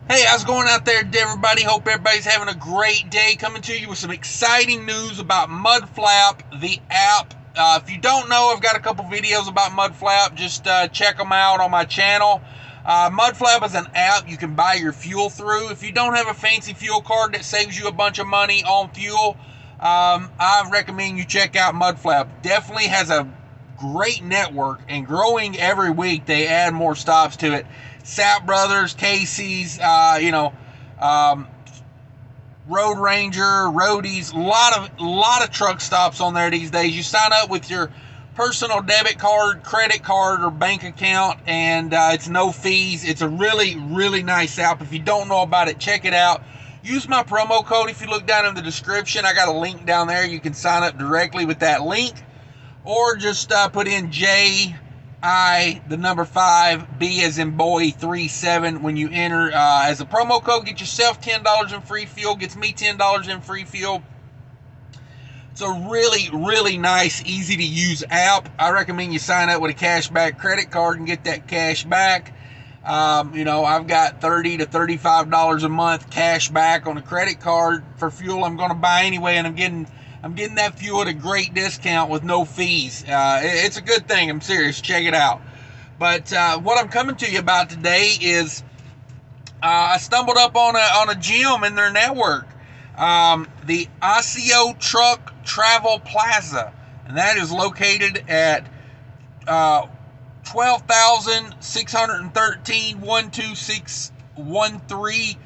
Hey, how's it going out there, everybody? Hope everybody's having a great day. Coming to you with some exciting news about Mudflap, the app. If you don't know, I've got a couple videos about Mudflap. Just check them out on my channel. Mudflap is an app you can buy your fuel through. If you don't have a fancy fuel card that saves you a bunch of money on fuel, I recommend you check out Mudflap. Definitely has a great network and growing every week. They add more stops to it. Sap Brothers, Casey's, Road Ranger, Roadies, a lot of truck stops on there these days. You sign up with your personal debit card, credit card, or bank account, and it's no fees. It's a really, really nice app. If you don't know about it, check it out. Use my promo code. If you look down in the description, I got a link down there. You can sign up directly with that link, or just put in JI5, B as in boy, 37 when you enter as a promo code. Get yourself $10 in free fuel. Gets me $10 in free fuel. It's a really, really nice, easy to use app. I recommend you sign up with a cashback credit card and get that cash back. I've got $30 to $35 a month cash back on a credit card for fuel I'm going to buy anyway, and I'm getting that fuel at a great discount with no fees. It's a good thing. I'm serious. Check it out. But what I'm coming to you about today is I stumbled up on a gym in their network, the Osseo Truck Travel Plaza, and that is located at 12,613 12613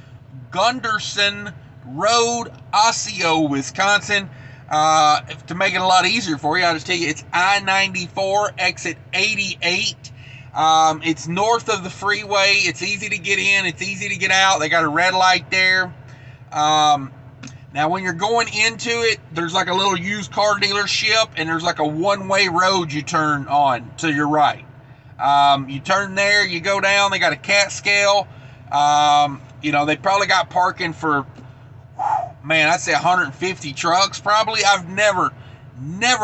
Gunderson Road, Osseo, Wisconsin. To make it a lot easier for you, I'll just tell you it's I-94 exit 88. It's north of the freeway. It's easy to get in. It's easy to get out. They got a red light there. Now, when you're going into it, there's like a little used car dealership, and there's like a one-way road you turn on to your right. You turn there, you go down. They got a cat scale. They probably got parking for, man, I'd say 150 trucks probably. I've never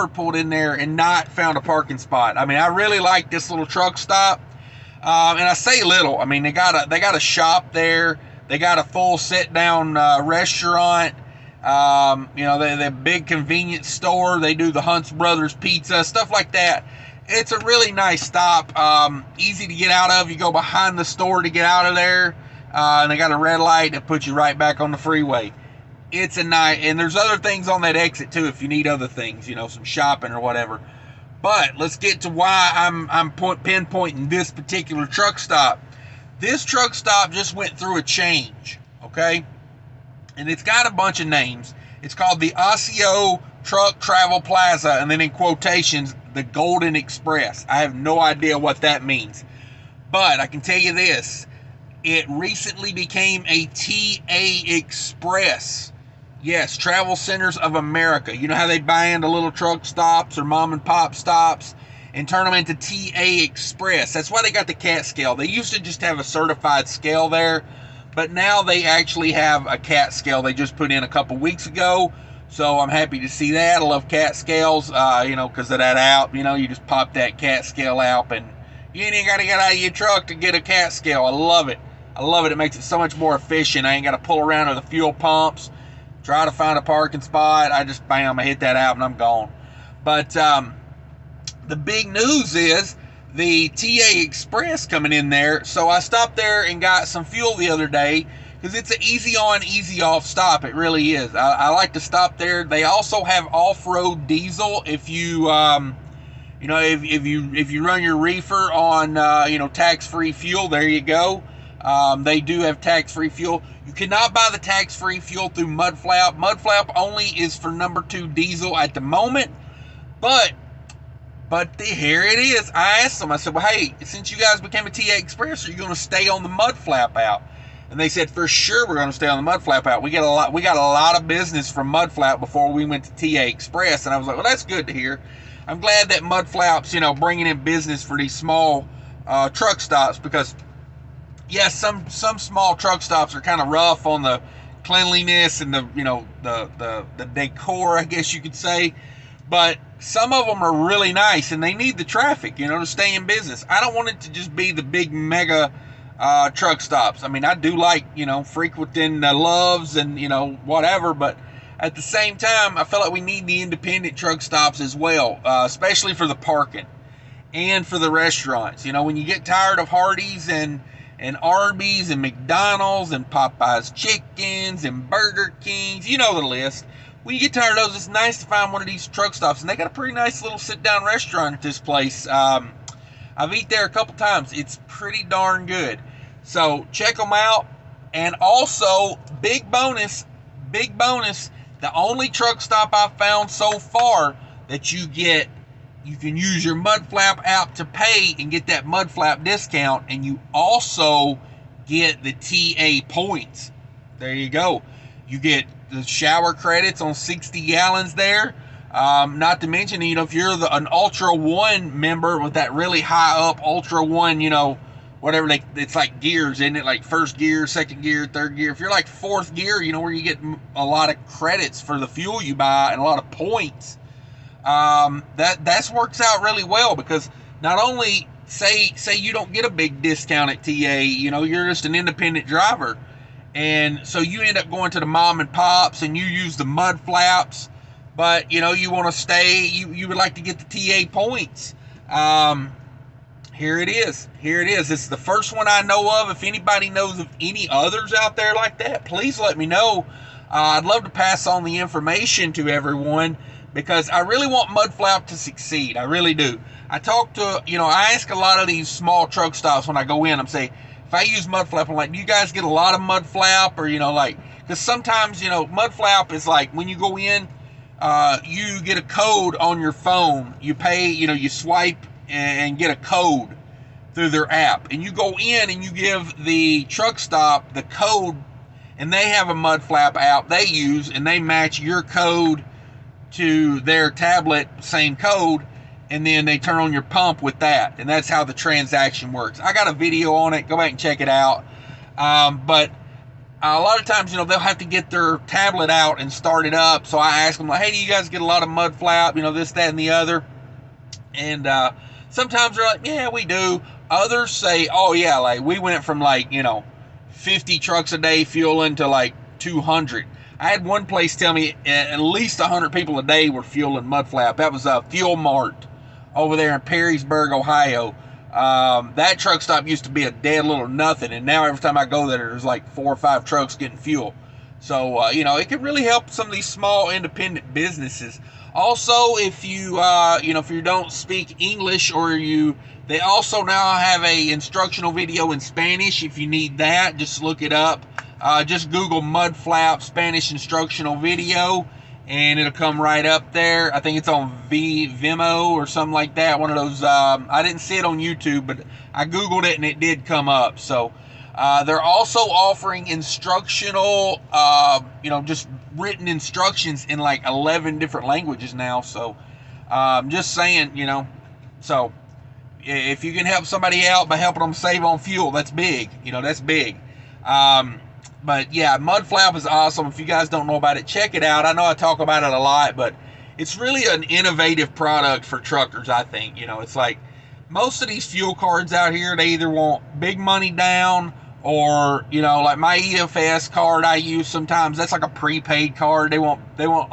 pulled in there and not found a parking spot. I mean, I really like this little truck stop. And I say little. I mean, they got a shop there. They got a full sit-down restaurant. They have a big convenience store. They do the Hunt's Brothers Pizza, stuff like that. It's a really nice stop. Easy to get out of. You go behind the store to get out of there. And they got a red light that puts you right back on the freeway. It's a nice, and there's other things on that exit too if you need other things, some shopping or whatever. But let's get to why I'm pinpointing this particular truck stop. This truck stop just went through a change, okay? And it's got a bunch of names. It's called the Osseo Truck Travel Plaza, and then in quotations, the Golden Express. I have no idea what that means. But I can tell you this. It recently became a TA Express. Yes, Travel Centers of America. You know how they buy into little truck stops or mom and pop stops and turn them into TA Express? That's why they got the cat scale. They used to just have a certified scale there, but now they actually have a cat scale they just put in a couple weeks ago. So I'm happy to see that. I love cat scales, because of that app. You just pop that cat scale app and you ain't got to get out of your truck to get a cat scale. I love it. It makes it so much more efficient. I ain't got to pull around to the fuel pumps, try to find a parking spot. I just, bam, I hit that out and I'm gone. But the big news is the TA Express coming in there. So I stopped there and got some fuel the other day because it's an easy on, easy off stop. It really is. I like to stop there. They also have off-road diesel if you if you run your reefer on tax-free fuel. There you go. They do have tax-free fuel. You cannot buy the tax-free fuel through Mudflap. Mudflap only is for number 2 diesel at the moment. But here it is. I asked them, I said, well, hey, since you guys became a TA Express, are you going to stay on the Mudflap out? And they said, for sure we're going to stay on the Mudflap out. We got a lot of business from Mudflap before we went to TA Express. And I was like, well, that's good to hear. I'm glad that Mudflap's, bringing in business for these small truck stops, because yes, some small truck stops are kind of rough on the cleanliness and the decor, I guess you could say. But some of them are really nice, and they need the traffic, to stay in business. I don't want it to just be the big mega truck stops. I mean, I do like, frequenting Loves and, whatever, but at the same time, I feel like we need the independent truck stops as well, especially for the parking and for the restaurants. When you get tired of Hardee's and Arby's and McDonald's and Popeye's Chickens and Burger Kings, you know the list. When you get tired of those, it's nice to find one of these truck stops. And they got a pretty nice little sit-down restaurant at this place. I've eaten there a couple times. It's pretty darn good. So check them out. And also, big bonus, the only truck stop I've found so far that you can use your Mudflap app to pay and get that Mudflap discount, and you also get the TA points. There you go. You get the shower credits on 60 gallons there. Not to mention, if you're an Ultra One member with that really high up Ultra One, whatever it's like gears, isn't it? Like first gear, second gear, third gear. If you're like fourth gear, where you get a lot of credits for the fuel you buy and a lot of points. That works out really well, because not only say you don't get a big discount at TA, you're just an independent driver, and so you end up going to the mom and pops and you use the Mudflaps, but you want to stay, you would like to get the TA points. Here it is. It's the first one I know of. If anybody knows of any others out there like that, please let me know. I'd love to pass on the information to everyone, because I really want Mudflap to succeed. I really do. I talk to, I ask a lot of these small truck stops when I go in. I'm saying, if I use Mudflap, I'm like, do you guys get a lot of Mudflap? Or, because sometimes, Mudflap is like, when you go in, you get a code on your phone. You pay, you swipe and get a code through their app. And you go in and you give the truck stop the code, and they have a Mudflap app they use, and they match your code to their tablet, same code, and then they turn on your pump with that, and that's how the transaction works. I got a video on it. Go back and check it out. But a lot of times, they'll have to get their tablet out and start it up. So I ask them, like, hey, do you guys get a lot of Mudflap? This, that, and the other. And sometimes they're like, yeah, we do. Others say, oh yeah, like we went from 50 trucks a day fueling to 200. I had one place tell me at least 100 people a day were fueling Mudflap. That was a Fuel Mart over there in Perrysburg, Ohio. That truck stop used to be a dead little nothing, and now every time I go there, there's 4 or 5 trucks getting fuel. So, it can really help some of these small independent businesses. Also, if you, if you don't speak English, or they also now have a instructional video in Spanish. If you need that, just look it up. Just Google Mudflap Spanish instructional video, and it'll come right up there. I think it's on Vimeo or something like that. One of those, I didn't see it on YouTube, but I Googled it and it did come up. So, they're also offering instructional, just written instructions in 11 different languages now. So, just saying, so if you can help somebody out by helping them save on fuel, that's big. That's big. But yeah, Mudflap is awesome. If you guys don't know about it, check it out. I know I talk about it a lot, but it's really an innovative product for truckers, I think. It's like most of these fuel cards out here, they either want big money down, or, like my EFS card I use sometimes, that's like a prepaid card. They want they want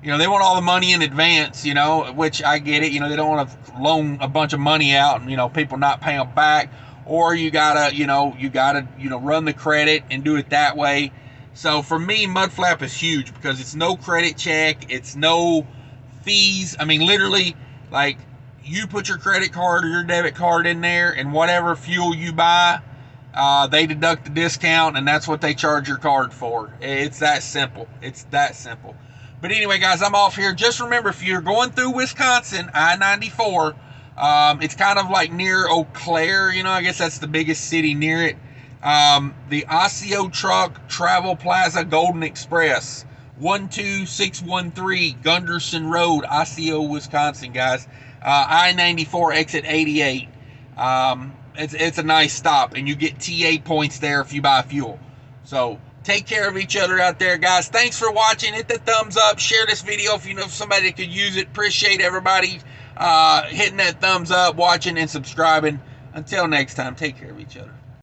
all the money in advance, which I get it. They don't want to loan a bunch of money out and, people not paying them back. Or you gotta run the credit and do it that way. So for me, Mudflap is huge because it's no credit check, it's no fees. I mean, literally, you put your credit card or your debit card in there, and whatever fuel you buy, they deduct the discount, and that's what they charge your card for. It's that simple. It's that simple. But anyway, guys, I'm off here. Just remember, if you're going through Wisconsin, I-94. It's kind of near Eau Claire, I guess that's the biggest city near it. The Osseo Truck Travel Plaza Golden Express, 12613 Gunderson Road, Osseo, Wisconsin, guys. I-94 exit 88. It's a nice stop, and you get TA points there if you buy fuel. So take care of each other out there, guys. Thanks for watching. Hit the thumbs up. Share this video if you know somebody that could use it. Appreciate everybody hitting that thumbs up, watching, and subscribing. Until next time, take care of each other.